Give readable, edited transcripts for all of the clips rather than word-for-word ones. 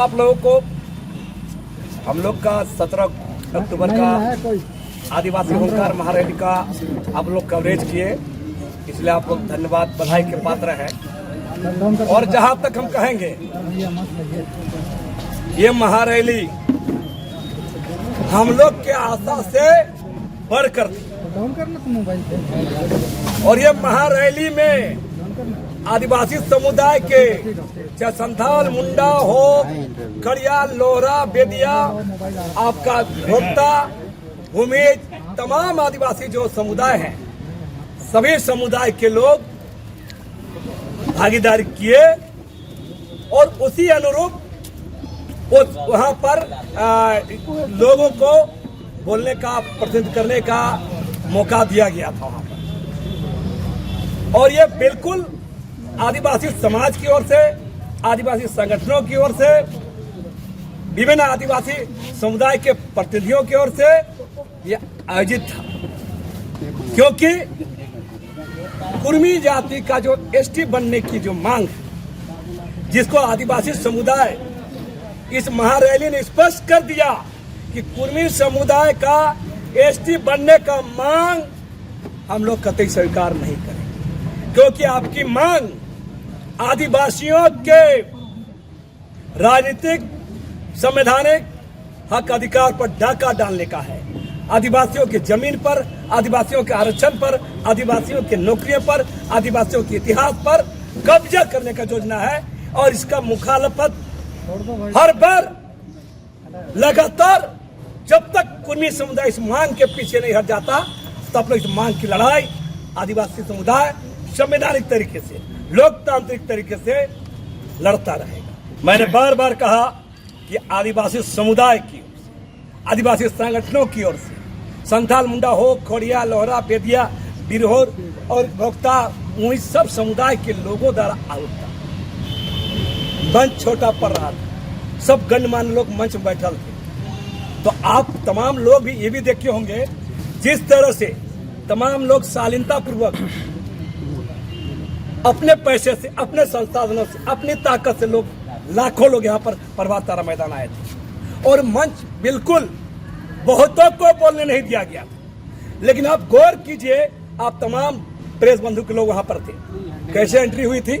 आप लोगों को हम लोग का 17 अक्टूबर का आदिवासी होमकार महारैली का आप लोग कवरेज किए, इसलिए आप लोग धन्यवाद बधाई के पात्र हैं। और जहां तक हम कहेंगे ये महारैली हम लोग के आशा से बढ़कर थी, और ये महारैली में आदिवासी समुदाय के चाहे संथाल, मुंडा हो, खड़िया, लोहरा, बेदिया, आपका भोक्ता, भूमिज, तमाम आदिवासी जो समुदाय हैं, सभी समुदाय के लोग भागीदारी किए और उसी अनुरूप वहां पर लोगों को बोलने का, प्रतिनिधित्व करने का मौका दिया गया था वहां पर। और ये बिल्कुल आदिवासी समाज की ओर से, आदिवासी संगठनों की ओर से, विभिन्न आदिवासी समुदाय के प्रतिनिधियों की ओर से ये आयोजित था, क्योंकि कुर्मी जाति का जो एसटी बनने की जो मांग है, जिसको आदिवासी समुदाय इस महारैली ने स्पष्ट कर दिया कि कुर्मी समुदाय का एसटी बनने का मांग हम लोग कतई स्वीकार नहीं करेंगे, क्योंकि आपकी मांग आदिवासियों के राजनीतिक, संवैधानिक हक अधिकार पर डाका डालने का है। आदिवासियों की जमीन पर, आदिवासियों के आरक्षण पर, आदिवासियों के नौकरियों पर, आदिवासियों के इतिहास पर कब्जा करने का योजना है। और इसका मुखालफत हर बार लगातार, जब तक कुर्मी समुदाय इस मांग के पीछे नहीं हट जाता, तब तक इस मांग की लड़ाई आदिवासी समुदाय संवैधानिक तरीके से, लोकतांत्रिक तरीके से लड़ता रहेगा। मैंने बार बार कहा कि आदिवासी समुदाय की ओर से, आदिवासी संगठनों की ओर से, संथाल, मुंडा हो, खोड़िया, लोहरा, बेदिया, बिरहोर और भोक्ता, वही सब समुदाय के लोगों द्वारा आउट मंच छोटा पड़ रहा था, सब गणमान्य लोग मंच में बैठल थे। तो आप तमाम लोग भी ये भी देखे होंगे जिस तरह से तमाम लोग शालीनता पूर्वक अपने पैसे से, अपने संसाधनों से, अपनी ताकत से लोग, लाखों लोग यहाँ पर प्रभात तारा मैदान आए थे और मंच बिल्कुल बहुतों को बोलने नहीं दिया गया था। लेकिन आप गौर कीजिए, आप तमाम प्रेस बंधु के लोग वहां पर थे, कैसे एंट्री हुई थी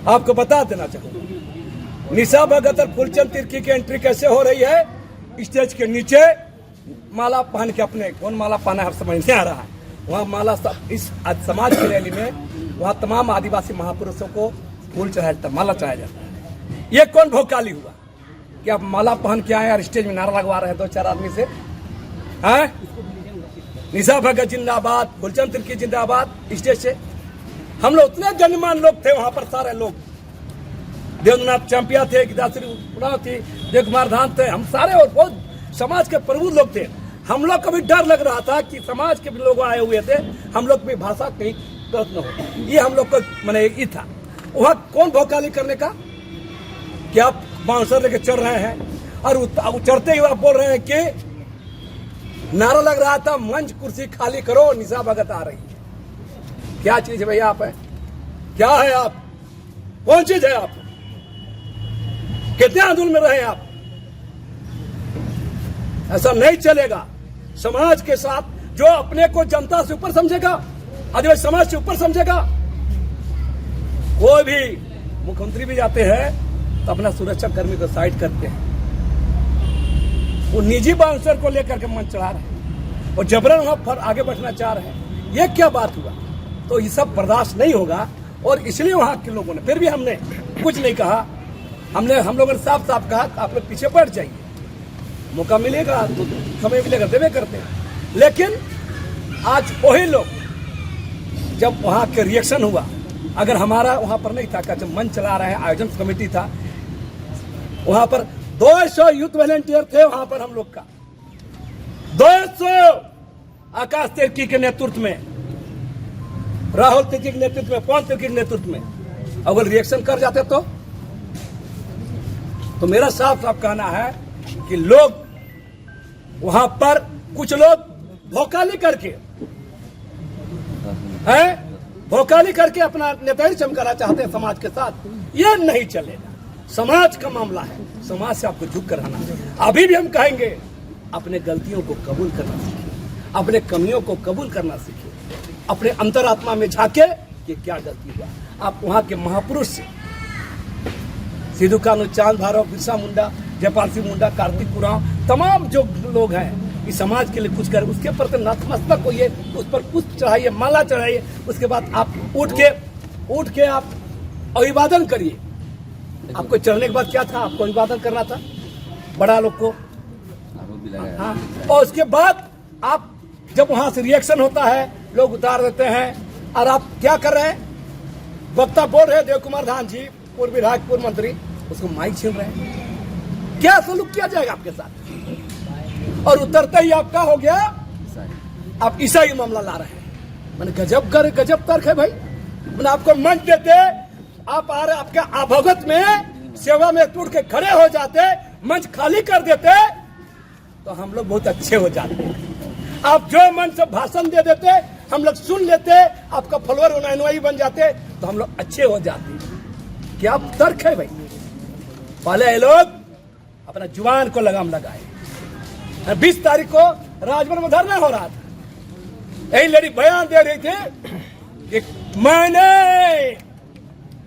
आपको बता देना चाहूंगा। निशा भगत और फूलचंद तिर्की की एंट्री कैसे हो रही है, स्टेज के नीचे माला पहन के, अपने कौन माला पहना है समझ नहीं आ रहा है, वहाँ माला सब इस समाज की रैली में वहाँ तमाम आदिवासी महापुरुषों को फूल चढ़ाया जाता, माला चढ़ाया जाता है। ये कौन भोकाली हुआ कि आप माला पहन के आए और स्टेज में नारा लगवा रहे हैं 2-4 आदमी से? हैं? निशा भगत जिंदाबाद, फूलचंद तिर्की जिंदाबाद। स्टेज से हम लोग उतने गणमान्य लोग थे वहां पर, सारे लोग, देवेंद्रनाथ चंपिया थे, गीताश्री उरांव थी, देव कुमार धान थे, हम सारे और बहुत समाज के प्रबुद्ध लोग थे। हम लोग को भी डर लग रहा था कि समाज के भी लोग आए हुए थे, हम लोग की भाषा कहीं गलत न हो, ये हम लोग को मैंने ये था। वहां कौन भौकाली करने का कि आप बाउंसर लेके चढ़ रहे हैं और चढ़ते ही आप बोल रहे हैं कि नारा लग रहा था मंच कुर्सी खाली करो, निशा भगत आ रही है। क्या चीज है भैया आप है? क्या है आप? कौन चीज है आप? कितने आंदोलन में रहे आप? ऐसा नहीं चलेगा। समाज के साथ जो अपने को जनता से ऊपर समझेगा, आदिवासी समाज से ऊपर समझेगा, कोई भी मुख्यमंत्री भी जाते हैं तो अपना सुरक्षा कर्मी को साइड करते हैं, वो निजी बाउंसर को लेकर के मंच चढ़ा रहे हैं और जबरन वहां पर आगे बढ़ना चाह रहे हैं। ये क्या बात हुआ? तो ये सब बर्दाश्त नहीं होगा। और इसलिए वहां के लोगों ने, फिर भी हमने कुछ नहीं कहा, हम लोगों ने साफ साफ कहा आप लोग पीछे बैठ जाइए, मौका मिलेगा तो समय मिलेगा, देवे करते हैं। लेकिन आज वही लोग, जब वहां के रिएक्शन हुआ, अगर हमारा वहां पर नहीं था, जब मंच चला रहे हैं, आयोजन कमेटी था वहां पर, 200 यूथ वॉलंटियर थे वहां पर हम लोग का, 200 आकाश तिर्की के नेतृत्व में, राहुल तिर्की के नेतृत्व में, पवन तिर्की के नेतृत्व में, अगर रिएक्शन कर जाते तो मेरा साफ साफ कहना है कि लोग वहां पर, कुछ लोग भौकाली करके अपना नेतागिरी चमकाना चाहते हैं समाज के साथ। ये नहीं चलेगा। समाज का मामला है, समाज से आपको झुक कर रहना है। अभी भी हम कहेंगे अपने गलतियों को कबूल करना सीखिए, अपने कमियों को कबूल करना सीखिए, अपने अंतरात्मा में झांके कि क्या गलती हुआ। आप वहां के महापुरुष से सिद्धू कानू, चांद भारव, बिरसा मुंडा, जयपाल सिंह मुंडा, कार्तिक उरांव, तमाम जो लोग हैं इस समाज के लिए कुछ कर, उसके प्रति नतमस्तक होइए, उस पर पुष्प चढ़ाइए, माला चढ़ाइए। उसके बाद आप उठ के आप अभिवादन करिए। आपको चढ़ने के बाद क्या था, आपको अभिवादन करना था बड़ा लोग को। हाँ, और उसके बाद आप जब वहां से रिएक्शन होता है, लोग उतार देते हैं, और आप क्या कर रहे हैं, वक्ता बोल रहे हैं देव कुमार धान जी, पूर्व विधायक, पूर्व मंत्री, उसको माइक छीन रहे हैं। क्या सलूक किया जाएगा आपके साथ? और उतरते ही आपका हो गया, आप ईसाई मामला ला रहे हैं। मैंने गजब तर्क है भाई। मैंने आपको मंच देते, आप आ रहे, आपके अभगत में सेवा में टूट के खड़े हो जाते, मंच खाली कर देते तो हम लोग बहुत अच्छे हो जाते। आप जो मन से भाषण दे देते, हम लोग सुन लेते, आपका फॉलोअर अनुयायी बन जाते तो हम लोग अच्छे हो जाते। क्या तर्क है भाई? पहले ये लोग अपना जुबान को लगाम लगाए। 20 तारीख को राजभवन में धरना हो रहा था, यही लेडी बयान दे रही थी कि मैंने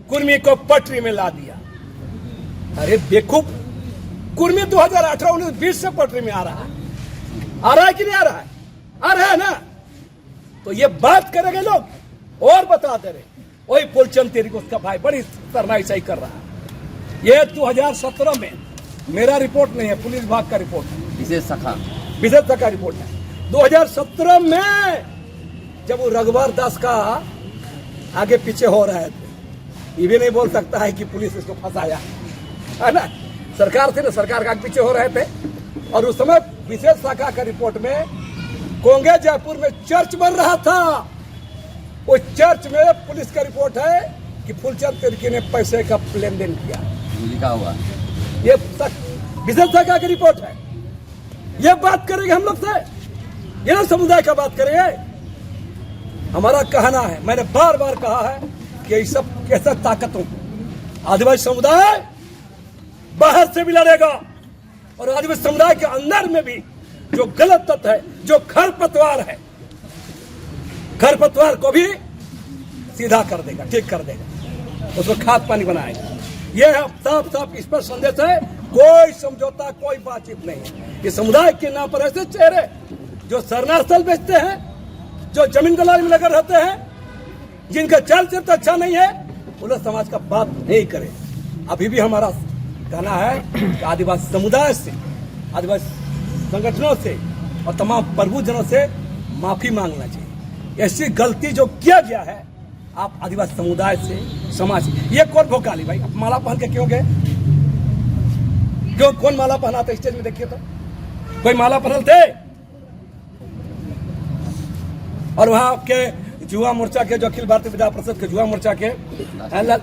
कुर्मी को पटरी में ला दिया। अरे बेवकूफ, कुर्मी 2018-19-20 से पटरी में आ रहा है कि नहीं आ रहा है? आ रहा है ना। तो ये बात करेंगे लोग और बताते रहे, वही फूलचंद तेरी को उसका भाई बड़ी सरनाई सही कर रहा है। ये 2017 में, मेरा रिपोर्ट नहीं है, पुलिस विभाग का रिपोर्ट है, विशेष शाखा रिपोर्ट है। 2017 में जब वो रघुवर दास का आगे पीछे हो रहे थे, ये भी नहीं बोल सकता है कि पुलिस इसको फंसाया है ना। सरकार थी ना, सरकार का पीछे हो रहे थे। और उस समय विशेष शाखा का रिपोर्ट में कोंगे जयपुर में चर्च बन रहा था, उस चर्च में पुलिस का रिपोर्ट है कि फूलचंद तिर्की ने पैसे का लेन देन किया, लिखा हुआ। ये विशेष शाखा की रिपोर्ट है। ये बात करेंगे हम लोग से, ये ना समुदाय का बात करेंगे। हमारा कहना है, मैंने बार बार कहा है कि ये सब कैसे ताकतों, आदिवासी समुदाय बाहर से भी लड़ेगा और आदिवासी समुदाय के अंदर में भी जो गलत तत्व है, जो खरपतवार है, खरपतवार को भी सीधा कर देगा, ठीक कर देगा, उसको खाद पानी बनाएगा। यह साफ साफ इस पर संदेश है। कोई समझौता, कोई बातचीत नहीं है। ये समुदाय के नाम पर ऐसे चेहरे जो शरणास्थल बेचते हैं, जो जमीन दलाली में लगे रहते हैं, जिनका चल चरित्र अच्छा नहीं है, वो लोग समाज का बात नहीं करे। अभी भी हमारा कहना है कि आदिवासी समुदाय से, आदिवासी संगठनों से और तमाम प्रभुजनों से माफी मांगना चाहिए। ऐसी गलती जो किया गया है, आप आदिवासी समुदाय से, समाज से, ये कौन भोकाली भाई? आप माला पहन के क्यों गए? क्यों? कौन माला पहना था स्टेज में? देखिए तो कोई माला पहन थे? और वहां के युवा मोर्चा के, जो अखिल भारतीय विद्या परिषद के युवा मोर्चा के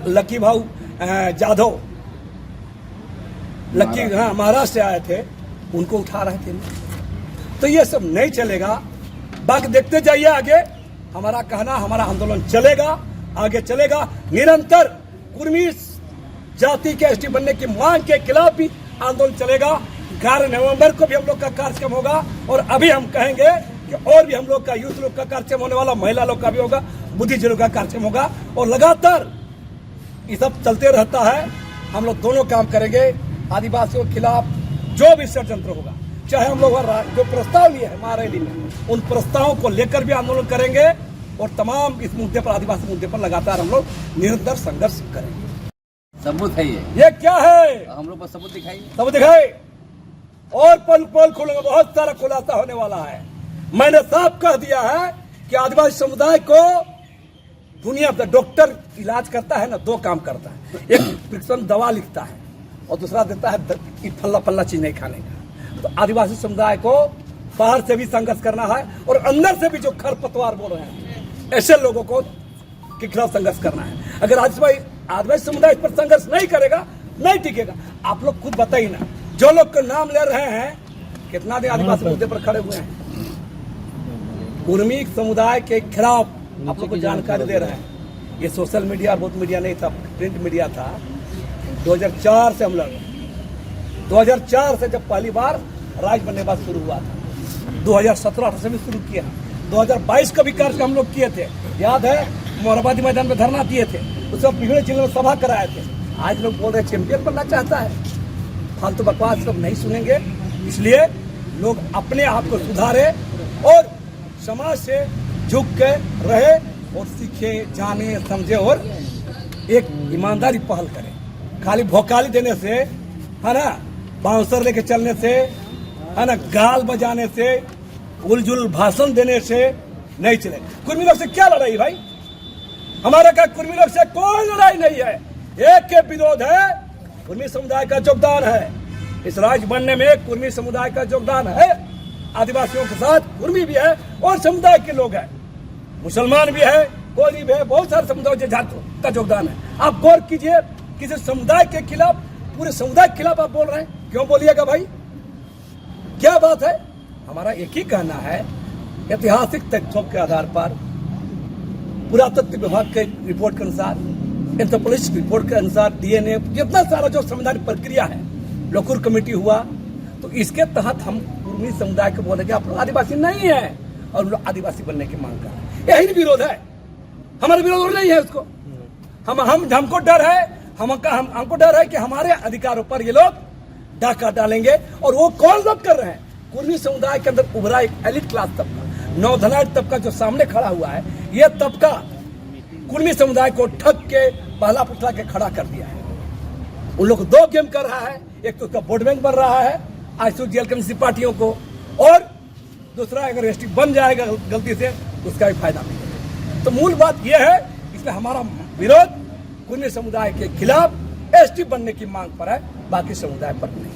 लकी भाऊ जाधव, लकी, हाँ, महाराष्ट्र से आए थे, उनको उठा रहे थे। तो ये सब नहीं चलेगा। बाकी देखते जाइए आगे। हमारा कहना, हमारा आंदोलन चलेगा, आगे चलेगा निरंतर। कुर्मी जाति के एसटी बनने की मांग के खिलाफ भी आंदोलन चलेगा। 11 नवंबर को भी हम लोग का कार्यक्रम होगा। और अभी हम कहेंगे कि और भी हम लोग का, यूथ लोग का कार्यक्रम होने वाला, महिला लोग का भी होगा, बुद्धिजीवियों का कार्यक्रम होगा। और लगातार ये सब चलते रहता है। हम लोग दोनों काम करेंगे। आदिवासियों के खिलाफ जो भी षड्यंत्र होगा, चाहे हम लोग जो प्रस्ताव लिए हैं महारैली में, उन प्रस्तावों को लेकर भी आंदोलन करेंगे। और तमाम इस मुद्दे पर, आदिवासी मुद्दे पर लगातार हम लोग निरंतर संघर्ष करेंगे। सबूत है ये क्या है? हम लोग पर सबूत दिखाइए, सबूत दिखाए। और पल पल खुलेंगे, बहुत सारा खुलासा होने वाला है। मैंने साफ कह दिया है कि आदिवासी समुदाय को दुनिया में डॉक्टर इलाज करता है ना, 2 काम करता है। एक प्रिस्क्रिप्शन दवा लिखता है और दूसरा देता है फल्ला चीज नहीं खाने का। तो आदिवासी समुदाय को बाहर से भी संघर्ष करना है और अंदर से भी जो खरपतवार बोल रहे हैं, ऐसे लोगों को के खिलाफ संघर्ष करना है। अगर आदिवासी समुदाय इस पर संघर्ष नहीं करेगा, नहीं टिकेगा। आप लोग खुद बताइए ना, जो लोग का नाम ले रहे हैं, कितना दिन आदिवासी मुद्दे पर खड़े हुए हैं। कुर्मी समुदाय के खिलाफ आप लोग को जानकारी दे रहे हैं। ये सोशल मीडिया, बहुत मीडिया नहीं था, प्रिंट मीडिया था, 2004 से हम लड़ रहे हैं। 2004 से जब पहली बार राज बनने के बाद शुरू हुआ था, 2017-18 से भी शुरू किया, 2022 का भी कार्यक्रम हम लोग किए थे, याद है, मोराबादी मैदान में धरना दिए थे, उस वक्त विभिन्न जिलों में सभा कराए थे। आज लोग बोल रहे चैंपियन बनना चाहता है, फालतू बकवास सब नहीं सुनेंगे। इसलिए लोग अपने आप को सुधारे और समाज से झुक के रहे और सीखे, जाने, समझे और एक ईमानदारी पहल करें। खाली भोकाली देने से, है ना, बाउंसर लेके चलने से, है ना, गाल बजाने से, उलझुल भाषण देने से नहीं चले। कुर्मी लोग से क्या लड़ाई भाई? हमारे का कुर्मी लोग से कोई लड़ाई नहीं है, एक के विरोध है, कुर्मी समुदाय का योगदान है। इस राज्य बनने में कुर्मी समुदाय का योगदान है, आदिवासियों के साथ कुर्मी भी है और समुदाय के लोग हैं, मुसलमान भी है, कोई भी है, बहुत सारे समुदाय का योगदान है। आप गौर कीजिए, किसी समुदाय के खिलाफ, पूरे समुदाय के खिलाफ आप बोल रहे हैं, क्यों बोलिएगा भाई? क्या बात है? हमारा एक ही कहना है, ऐतिहासिक तथ्यों के आधार पर, पुरातत्व विभाग के रिपोर्ट के अनुसार, एंथ्रोपोलॉजिस्ट रिपोर्ट के अनुसार, डीएनए, जितना सारा जो संवैधानिक प्रक्रिया है, लोकुर कमेटी हुआ, तो इसके तहत हम कुर्मी समुदाय को बोलेंगे आप लोग आदिवासी नहीं है और लोग आदिवासी बनने की मांग कर रहे हैं। यही विरोध है, हमारा विरोध नहीं है उसको। हमको डर है, हमको डर है कि हमारे अधिकारों पर ये लोग डाका डालेंगे। और वो कौन लोग कर रहे हैं? कुर्मी समुदाय के अंदर उभरा एक एलिट क्लास तबका, नौधनाट तबका जो सामने खड़ा हुआ है, यह तबका कुर्मी समुदाय को ठग के पहला पुतला के खड़ा कर दिया है। उन लोग दो गेम कर रहा है, एक तो उसका वोट बैंक बन रहा है आईसीयू जेल कम्युनिस्ट पार्टियों को, और दूसरा अगर एसटी बन जाएगा गलती से तो उसका भी फायदा मिलेगा। तो मूल बात यह है, इसमें हमारा विरोध कुर्मी समुदाय के खिलाफ एसटी बनने की मांग पर है, बाकी समुदाय पर नहीं।